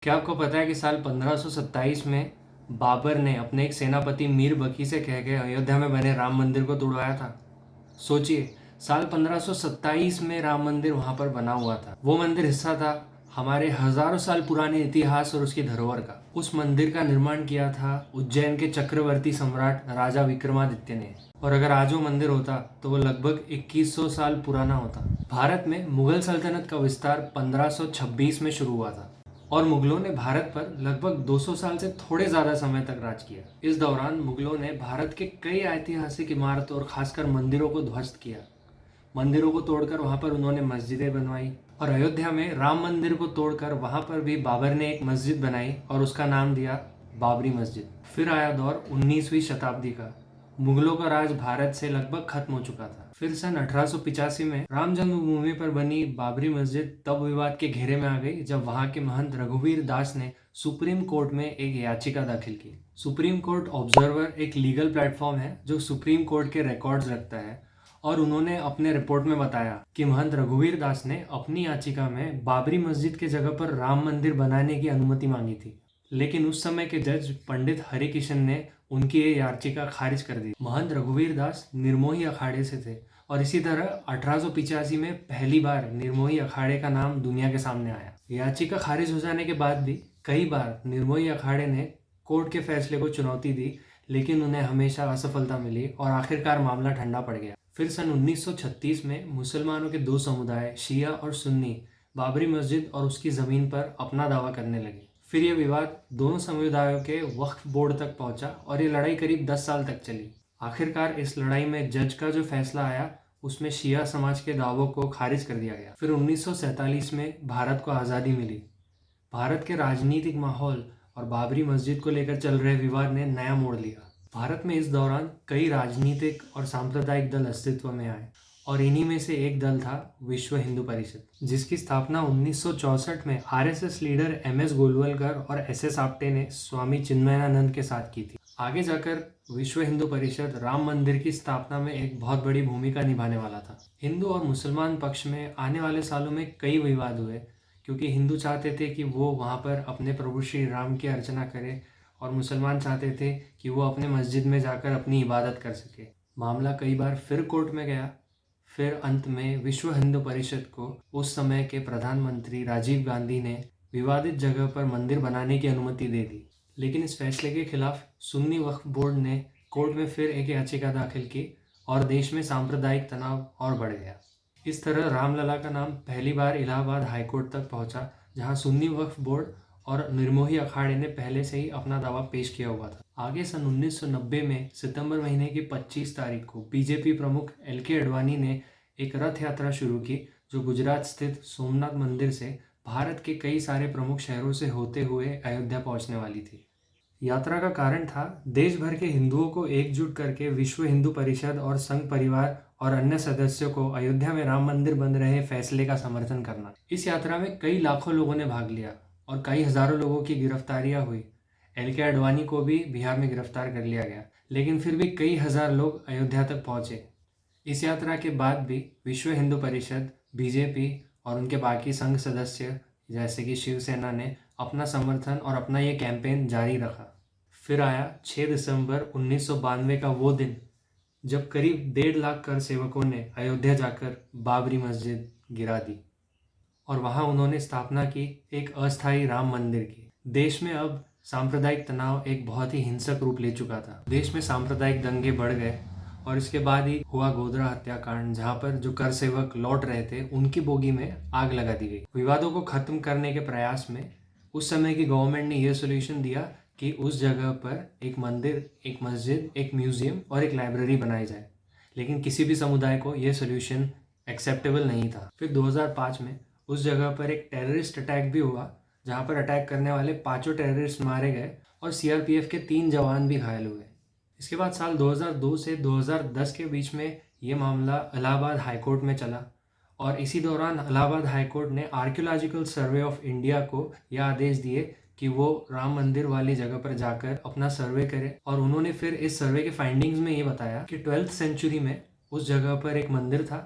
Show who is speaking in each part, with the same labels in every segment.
Speaker 1: क्या आपको पता है कि साल 1527 में बाबर ने अपने एक सेनापति मीर बकी से कह के अयोध्या में बने राम मंदिर को तुड़वाया था। सोचिए, साल 1527 में राम मंदिर वहां पर बना हुआ था। वो मंदिर हिस्सा था हमारे हजारों साल पुराने इतिहास और उसकी धरोहर का। उस मंदिर का निर्माण किया था उज्जैन के चक्रवर्ती सम्राट राजा विक्रमादित्य ने। और अगर आज वो मंदिर होता तो वो लगभग 2100 साल पुराना होता। भारत में मुगल सल्तनत का विस्तार 1526 में शुरू हुआ था और मुगलों ने भारत पर लगभग 200 साल से थोड़े ज्यादा समय तक राज किया। इस दौरान मुगलों ने भारत के कई ऐतिहासिक इमारतों और खासकर मंदिरों को ध्वस्त किया। मंदिरों को तोड़कर वहां पर उन्होंने मस्जिदें बनवाई और अयोध्या में राम मंदिर को तोड़कर वहां पर भी बाबर ने एक मस्जिद बनाई और उसका नाम दिया बाबरी मस्जिद। फिर आया दौर 19वीं शताब्दी का। मुगलों का राज भारत से लगभग खत्म हो चुका था। फिर सन 1885 में राम जन्मभूमि पर बनी बाबरी मस्जिद तब विवाद के घेरे में आ गई जब वहां के महंत रघुवीर दास ने सुप्रीम कोर्ट में एक याचिका दाखिल की। सुप्रीम कोर्ट ऑब्जर्वर एक लीगल प्लेटफॉर्म है जो सुप्रीम कोर्ट के रिकॉर्ड्स रखता है और उन्होंने अपने रिपोर्ट में बताया कि महंत रघुवीर दास ने अपनी याचिका में बाबरी मस्जिद की जगह पर राम मंदिर बनाने की अनुमति मांगी थी, लेकिन उस समय के जज पंडित हरिकिशन ने उनकी ये याचिका खारिज कर दी। महंत रघुवीर दास निर्मोही अखाड़े से थे और इसी तरह 1885 में पहली बार निर्मोही अखाड़े का नाम दुनिया के सामने आया। याचिका खारिज हो जाने के बाद भी कई बार निर्मोही अखाड़े ने कोर्ट के फैसले को चुनौती दी, लेकिन उन्हें हमेशा असफलता मिली और आखिरकार मामला ठंडा पड़ गया। फिर सन 1936 में मुसलमानों के दो समुदाय शिया और सुन्नी बाबरी मस्जिद और उसकी ज़मीन पर अपना दावा करने लगे। फिर यह विवाद दोनों समुदायों के वक्फ बोर्ड तक पहुंचा और ये लड़ाई करीब 10 साल तक चली। आखिरकार इस लड़ाई में जज का जो फैसला आया उसमें शिया समाज के दावों को खारिज कर दिया गया। फिर 1947 में भारत को आज़ादी मिली। भारत के राजनीतिक माहौल और बाबरी मस्जिद को लेकर चल रहे विवाद ने नया मोड़ लिया। भारत में इस दौरान कई राजनीतिक और सांप्रदायिक दल अस्तित्व में आए और इन्हीं में से एक दल था विश्व हिंदू परिषद, जिसकी स्थापना 1964 में आरएसएस लीडर एमएस गोलवलकर और एसएस आप्टे ने स्वामी चिन्मयानंद के साथ की थी। आगे जाकर विश्व हिंदू परिषद राम मंदिर की स्थापना में एक बहुत बड़ी भूमिका निभाने वाला था। हिंदू और मुसलमान पक्ष में आने वाले सालों में कई विवाद हुए, क्योंकि हिंदू चाहते थे कि वो वहाँ पर अपने प्रभु श्री राम की अर्चना करें और मुसलमान चाहते थे कि वो अपने मस्जिद में जाकर अपनी इबादत कर सके। मामला कई बार फिर कोर्ट में गया। फिर अंत में विश्व हिंदू परिषद को उस समय के प्रधानमंत्री राजीव गांधी ने विवादित जगह पर मंदिर बनाने की अनुमति दे दी, लेकिन इस फैसले के खिलाफ सुन्नी वक्फ बोर्ड ने कोर्ट में फिर एक याचिका दाखिल की और देश में सांप्रदायिक तनाव और बढ़ गया। इस तरह रामलला का नाम पहली बार इलाहाबाद हाईकोर्ट तक पहुंचा, जहां सुन्नी वक्फ बोर्ड और निर्मोही अखाड़े ने पहले से ही अपना दावा पेश किया हुआ था। आगे सन 1990 में सितंबर महीने की 25 तारीख को बीजेपी प्रमुख एल.के. अडवाणी ने एक रथ यात्रा शुरू की जो गुजरात स्थित सोमनाथ मंदिर से भारत के कई सारे प्रमुख शहरों से होते हुए अयोध्या पहुंचने वाली थी। यात्रा का कारण था देश भर के हिंदुओं को एकजुट करके विश्व हिंदू परिषद और संघ परिवार और अन्य सदस्यों को अयोध्या में राम मंदिर बन रहे फैसले का समर्थन करना। इस यात्रा में कई लाखों लोगों ने भाग लिया और कई हजारों लोगों की गिरफ्तारियां हुई। एल.के. अडवाणी को भी बिहार में गिरफ्तार कर लिया गया, लेकिन फिर भी कई हजार लोग अयोध्या तक पहुंचे। इस यात्रा के बाद भी विश्व हिंदू परिषद, बीजेपी और उनके बाकी संघ सदस्य जैसे कि शिवसेना ने अपना समर्थन और अपना ये कैंपेन जारी रखा। फिर आया 6 दिसंबर 1992 का वो दिन जब करीब 1.5 लाख कर सेवकों ने अयोध्या जाकर बाबरी मस्जिद गिरा दी और वहां उन्होंने स्थापना की एक अस्थायी राम मंदिर की। देश में अब सांप्रदायिक तनाव एक बहुत ही हिंसक रूप ले चुका था। देश में सांप्रदायिक दंगे बढ़ गए और इसके बाद ही हुआ गोधरा हत्याकांड, जहां पर जो कर सेवक लौट रहे थे उनकी बोगी में आग लगा दी गई। विवादों को खत्म करने के प्रयास में उस समय की गवर्नमेंट ने यह सोल्यूशन दिया कि उस जगह पर एक मंदिर, एक मस्जिद, एक म्यूजियम और एक लाइब्रेरी बनाई जाए, लेकिन किसी भी समुदाय को यह सोल्यूशन एक्सेप्टेबल नहीं था। फिर 2005 में उस जगह पर एक टेररिस्ट अटैक भी हुआ, जहां पर अटैक करने वाले 5 टेररिस्ट मारे गए और सीआरपीएफ के 3 जवान भी घायल हुए। इसके बाद साल 2002 से 2010 के बीच में ये मामला इलाहाबाद हाईकोर्ट में चला और इसी दौरान इलाहाबाद हाईकोर्ट ने आर्कियोलॉजिकल सर्वे ऑफ इंडिया को यह आदेश दिए कि वो राम मंदिर वाली जगह पर जाकर अपना सर्वे करे और उन्होंने फिर इस सर्वे के फाइंडिंग्स में ये बताया कि 12th सेंचुरी में उस जगह पर एक मंदिर था,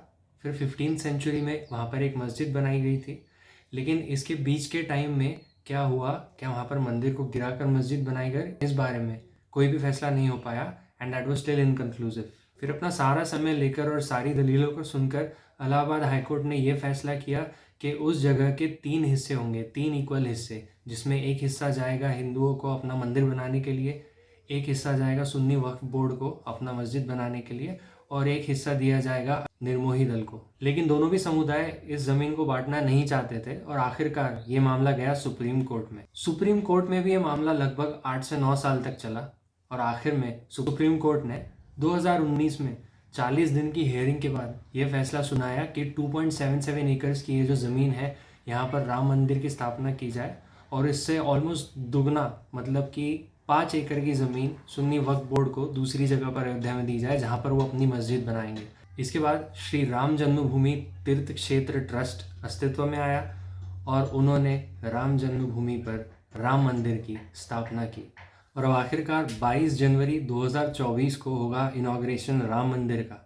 Speaker 1: फिर 15th सेंचुरी में वहाँ पर एक मस्जिद बनाई गई थी, लेकिन इसके बीच के टाइम में क्या हुआ, क्या वहाँ पर मंदिर को गिराकर मस्जिद बनाई गई, इस बारे में कोई भी फैसला नहीं हो पाया and that was still inconclusive. फिर अपना सारा समय लेकर और सारी दलीलों को सुनकर इलाहाबाद हाईकोर्ट ने यह फैसला किया कि उस जगह के 3 हिस्से होंगे, 3 इक्वल हिस्से, जिसमें एक हिस्सा जाएगा हिंदुओं को अपना मंदिर बनाने के लिए, एक हिस्सा जाएगा सुन्नी वक्फ बोर्ड को अपना मस्जिद बनाने के लिए, और एक हिस्सा दिया जाएगा निर्मोही दल को। लेकिन दोनों भी समुदाय इस जमीन को बांटना नहीं चाहते थे और आखिरकार ये मामला गया सुप्रीम कोर्ट में। सुप्रीम कोर्ट में भी ये मामला लगभग 8 से 9 साल तक चला और आखिर में सुप्रीम कोर्ट ने 2019 में 40 दिन की हियरिंग के बाद ये फैसला सुनाया कि 2.77 एकर्स की ये जो ज़मीन है, यहाँ पर राम मंदिर की स्थापना की जाए और इससे ऑलमोस्ट दुगना, मतलब कि 5 एकड़ की ज़मीन सुन्नी वक्फ बोर्ड को दूसरी जगह पर अयोध्या में दी जाए जहाँ पर वो अपनी मस्जिद बनाएंगे। इसके बाद श्री राम जन्मभूमि तीर्थ क्षेत्र ट्रस्ट अस्तित्व में आया और उन्होंने राम जन्मभूमि पर राम मंदिर की स्थापना की और अब आखिरकार 22 जनवरी 2024 को होगा इनॉग्रेशन राम मंदिर का।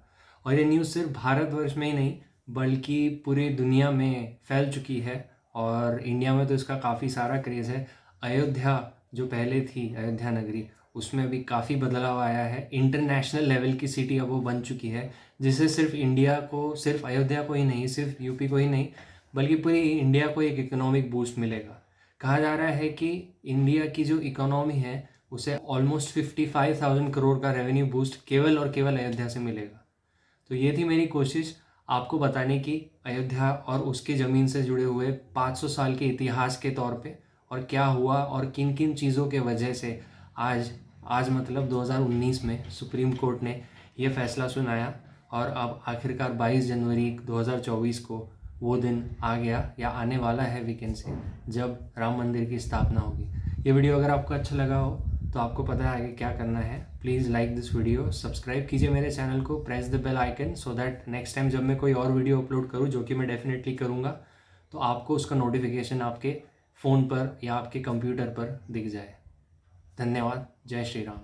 Speaker 1: और ये न्यूज़ सिर्फ भारतवर्ष में ही नहीं बल्कि पूरी दुनिया में फैल चुकी है और इंडिया में तो इसका काफ़ी सारा क्रेज़ है। अयोध्या जो पहले थी अयोध्या नगरी, उसमें भी काफ़ी बदलाव आया है। इंटरनेशनल लेवल की सिटी अब वो बन चुकी है, जिससे सिर्फ इंडिया को, सिर्फ अयोध्या को ही नहीं, सिर्फ यूपी को ही नहीं, बल्कि पूरी इंडिया को एक इकोनॉमिक बूस्ट मिलेगा। कहा जा रहा है कि इंडिया की जो इकोनॉमी है उसे ऑलमोस्ट 55,000 करोड़ का रेवेन्यू बूस्ट केवल और केवल अयोध्या से मिलेगा। तो ये थी मेरी कोशिश आपको बताने की अयोध्या और उसकी ज़मीन से जुड़े हुए 500 साल के इतिहास के तौर पे, और क्या हुआ और किन किन चीज़ों के वजह से आज मतलब 2019 में सुप्रीम कोर्ट ने ये फैसला सुनाया और अब आखिरकार 22 जनवरी 2024 को वो दिन आ गया या आने वाला है, वी कैन से, जब राम मंदिर की स्थापना होगी। ये वीडियो अगर आपको अच्छा लगा हो तो आपको पता है आगे क्या करना है। Please like this video, subscribe कीजिए मेरे चैनल को, press the bell icon so that next time जब मैं कोई और वीडियो अपलोड करूँ, जो कि मैं डेफिनेटली करूँगा, तो आपको उसका नोटिफिकेशन आपके फ़ोन पर या आपके कंप्यूटर पर दिख जाए। धन्यवाद। जय श्री राम।